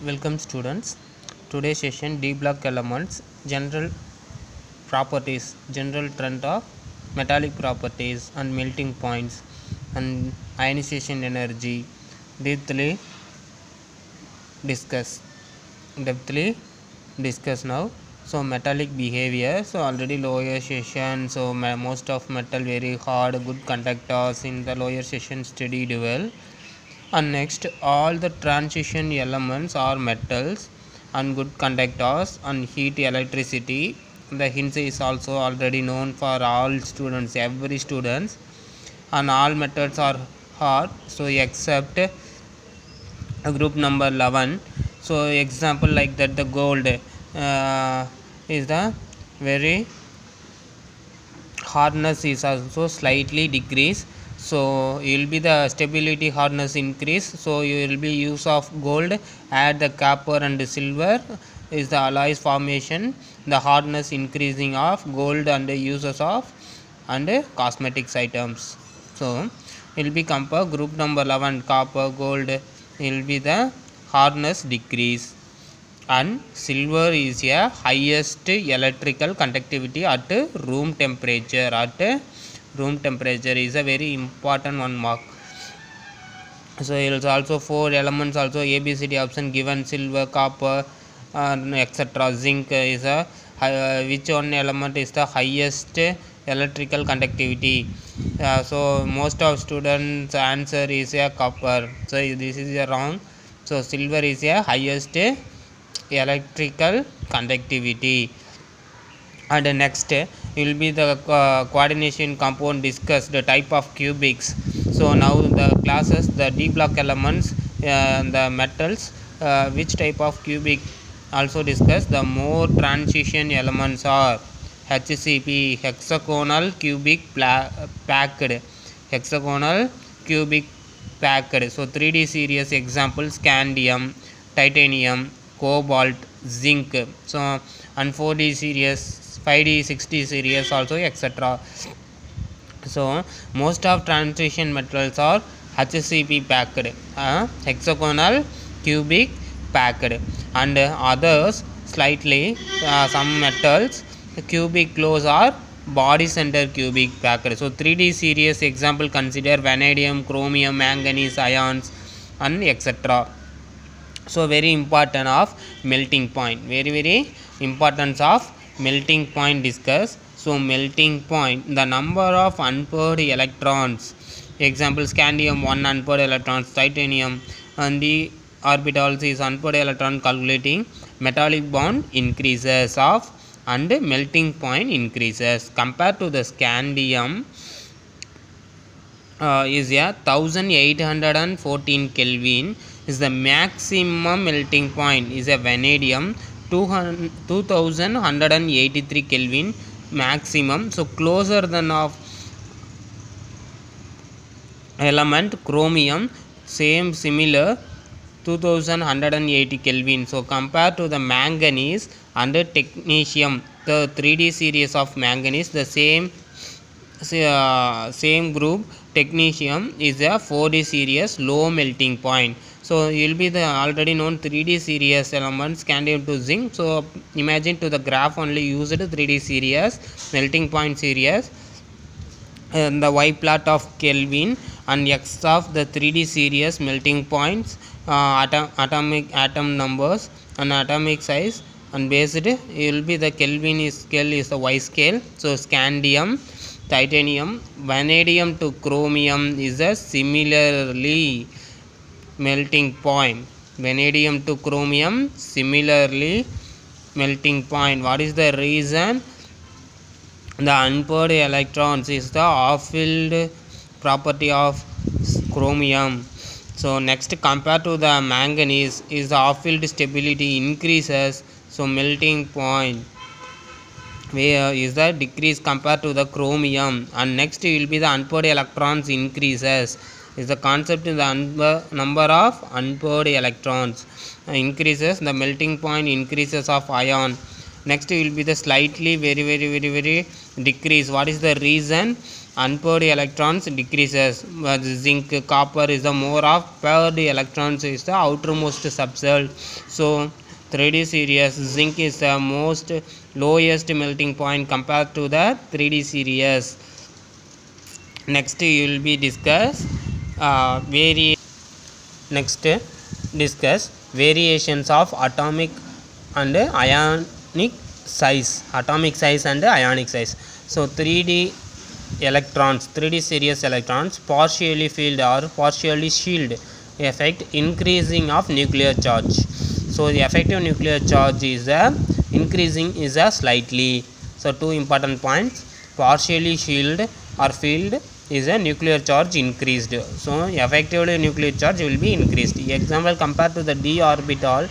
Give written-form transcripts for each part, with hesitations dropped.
Welcome students. Today's session D block elements, general properties, general trend of metallic properties and melting points and ionization energy deeply discuss. Depthly discuss now. So metallic behavior. So already lower session. So most of metal very hard, good conductors in the lower session studied well. And next, all the transition elements are metals and good conductors and heat electricity. The hints is also already known for all students, every students, and all metals are hard. So except group number 11. So example like that, the gold is the very hardness is also slightly decrease. So you will be the stability hardness increase, so you will be use of gold, add the copper and silver is the alloys formation, the hardness increasing of gold and the uses of and cosmetics items. So it will be compare group number 11 copper gold will be the hardness decrease, and silver is a highest electrical conductivity at room temperature. Room temperature is a very important one mark. So it is also 4 elements also ABCD option given: silver, copper, etc. Zinc is a which one element is the highest electrical conductivity. So most of students answer is a copper, so this is a wrong. So silver is a highest electrical conductivity. And next will be the coordination compound discuss the type of cubics. So now the classes, the D block elements, the metals, which type of cubic also discuss. The more transition elements are HCP, hexagonal cubic packed, hexagonal cubic packed. So 3D series example: scandium, titanium, cobalt, zinc. So and 4D series, 5D, 6D series also, etc. So most of transition metals are HCP packed, hexagonal cubic packed, and others slightly some metals cubic close are body center cubic packed. So 3D series example consider vanadium, chromium, manganese ions and etc. So very important of melting point, very importance of melting point discuss. So melting point, the number of unpaired electrons, example scandium 1 unpaired electrons, titanium and the orbitals is unpaired electron calculating, metallic bond increases of and melting point increases. Compared to the scandium is a 1814 Kelvin is the maximum melting point. Is a vanadium 2183 Kelvin maximum. So closer than of element chromium, similar 2180 Kelvin. So compared to the manganese and technetium, the 3D series of manganese, the same group technetium is a 4D series low melting point. So you will be the already known 3D series elements scandium to zinc. So imagine to the graph only used 3D series melting point series, and the Y plot of Kelvin and X of the 3D series melting points, atomic atom numbers and atomic size, and based will be the Kelvin scale is the Y scale. So scandium, titanium, vanadium to chromium is a similarly melting point. Vanadium to chromium similarly melting point. What is the reason? The unpaired electrons is the off-field property of chromium. So next, compared to the manganese is the off-field stability increases. So melting point where is the decrease compared to the chromium. And next will be the unpaired electrons increases. Is the concept in the number of unpaired electrons increases, the melting point increases of ion. Next will be the slightly very decrease. What is the reason? unpaired electrons decreases, but zinc copper is the more of paired electrons is the outermost subcell. So 3D series zinc is the most lowest melting point compared to the 3D series. Next you will be discuss variations of atomic and ionic size, and ionic size. So 3D series electrons partially filled or partially shielded effect increasing of nuclear charge. So the effective nuclear charge is increasing is slightly. So two important points: partially shielded or filled is a nuclear charge increased. So effectively nuclear charge will be increased. Example, compared to the d orbital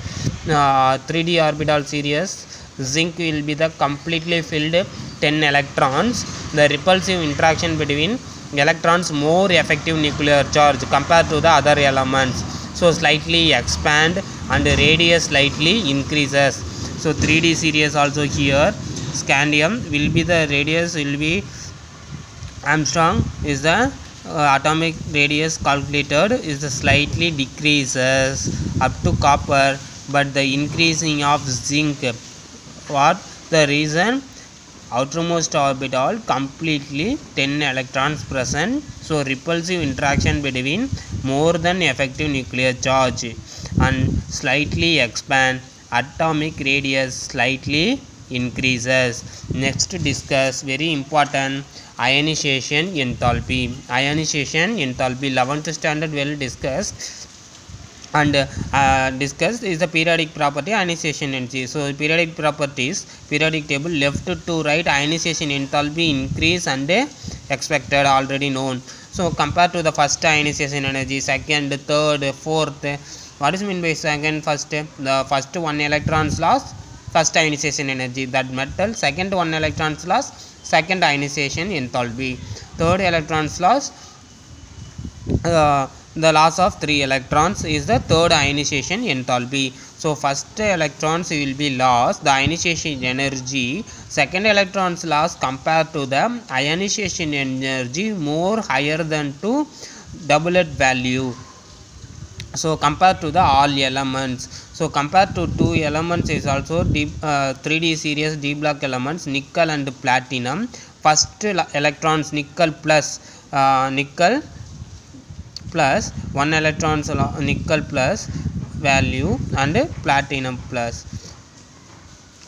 3D orbital series, zinc will be the completely filled 10 electrons. The repulsive interaction between electrons more effective nuclear charge compared to the other elements. So slightly expand and radius slightly increases. So 3D series also here, scandium will be the radius will be Armstrong is the atomic radius calculated is the slightly decreases up to copper, but the increasing of zinc. What the reason? Outermost orbital completely 10 electrons present, so repulsive interaction between more than effective nuclear charge, and slightly expand, atomic radius slightly increases. Next discuss very important ionization enthalpy. Ionization enthalpy 11th standard well discussed and discussed is the periodic property ionization energy. So periodic properties, periodic table left to right, ionization enthalpy increase and expected already known. So compared to the first ionization energy, second, third, fourth, what is meant by second? First, the first 1 electrons loss, first ionization energy, that metal. Second 1 electrons loss, second ionization enthalpy. Third electrons loss, the loss of 3 electrons is the third ionization enthalpy. So first electrons will be lost, the ionization energy. Second electrons loss compared to the ionization energy more higher than to doublet value. So compared to the all elements, so compared to 2 elements is also 3D series d block elements, nickel and platinum. First electrons nickel plus 1 electrons nickel plus value and platinum plus.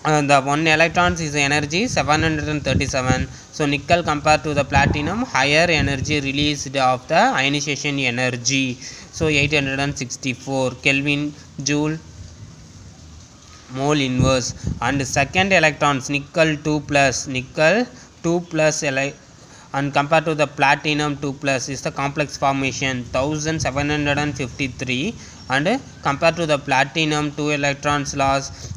The 1 electrons is energy 737. So nickel compared to the platinum higher energy released of the ionization energy. So 864 Kelvin Joule mole inverse. And second electrons nickel 2 plus and compared to the platinum 2 plus is the complex formation 1753, and compared to the platinum 2 electrons loss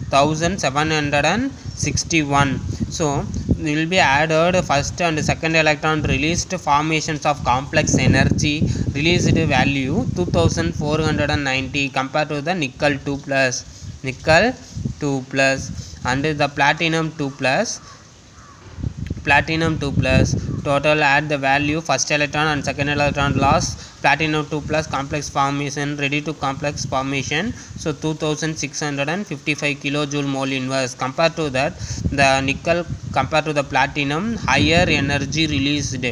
1761. So will be added first and second electron released formations of complex energy released value 2490 compared to the nickel 2 plus and the platinum 2 plus total add the value first electron and second electron loss, platinum 2 plus complex formation ready to complex formation, so 2655 kilojoule mole inverse. Compared to that, the nickel compared to the platinum higher energy released,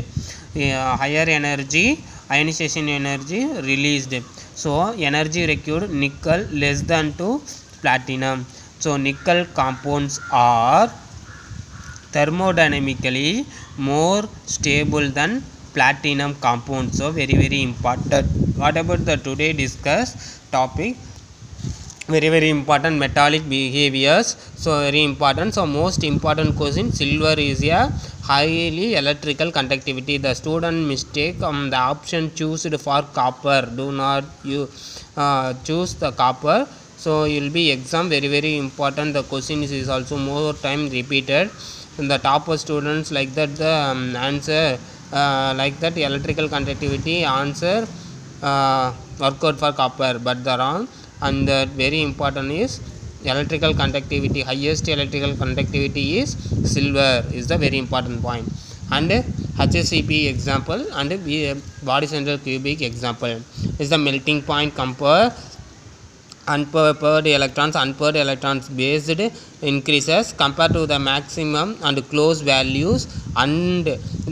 higher energy ionization energy released, so energy required nickel less than to platinum. So nickel compounds are thermodynamically more stable than platinum compounds. So very important. What about the today discussed topic? Very important metallic behaviors. So very important. So most important question, silver is a highly electrical conductivity. The student mistake the option chosen for copper. Do not you choose the copper. So you will be exam very important. The question is also more time repeated. The topper students like that the answer like that electrical conductivity answer work out for copper, but the wrong. And the very important is electrical conductivity, highest electrical conductivity is silver is the very important point. And HCP example and body center cubic example. Is the melting point compare unpaired electrons based increases compared to the maximum and close values and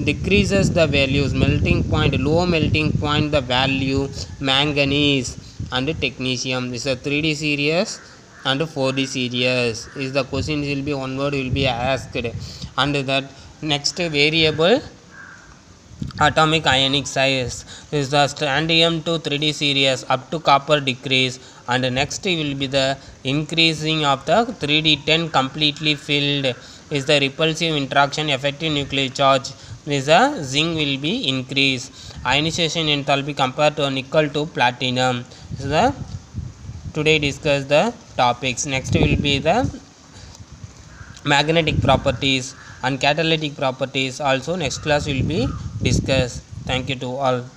decreases the values. Melting point, low melting point, the value manganese and technetium. Is a 3D series and 4D series. Is the question will be one word will be asked, and that next variable atomic ionic size is the strontium to 3D series up to copper decrease, and next will be the increasing of the 3D10 completely filled is the repulsive interaction effective nuclear charge is a zinc will be increased. Ionization enthalpy compared to nickel to platinum is the today discuss the topics. Next will be the magnetic properties and catalytic properties also next class will be discussed. Thank you to all.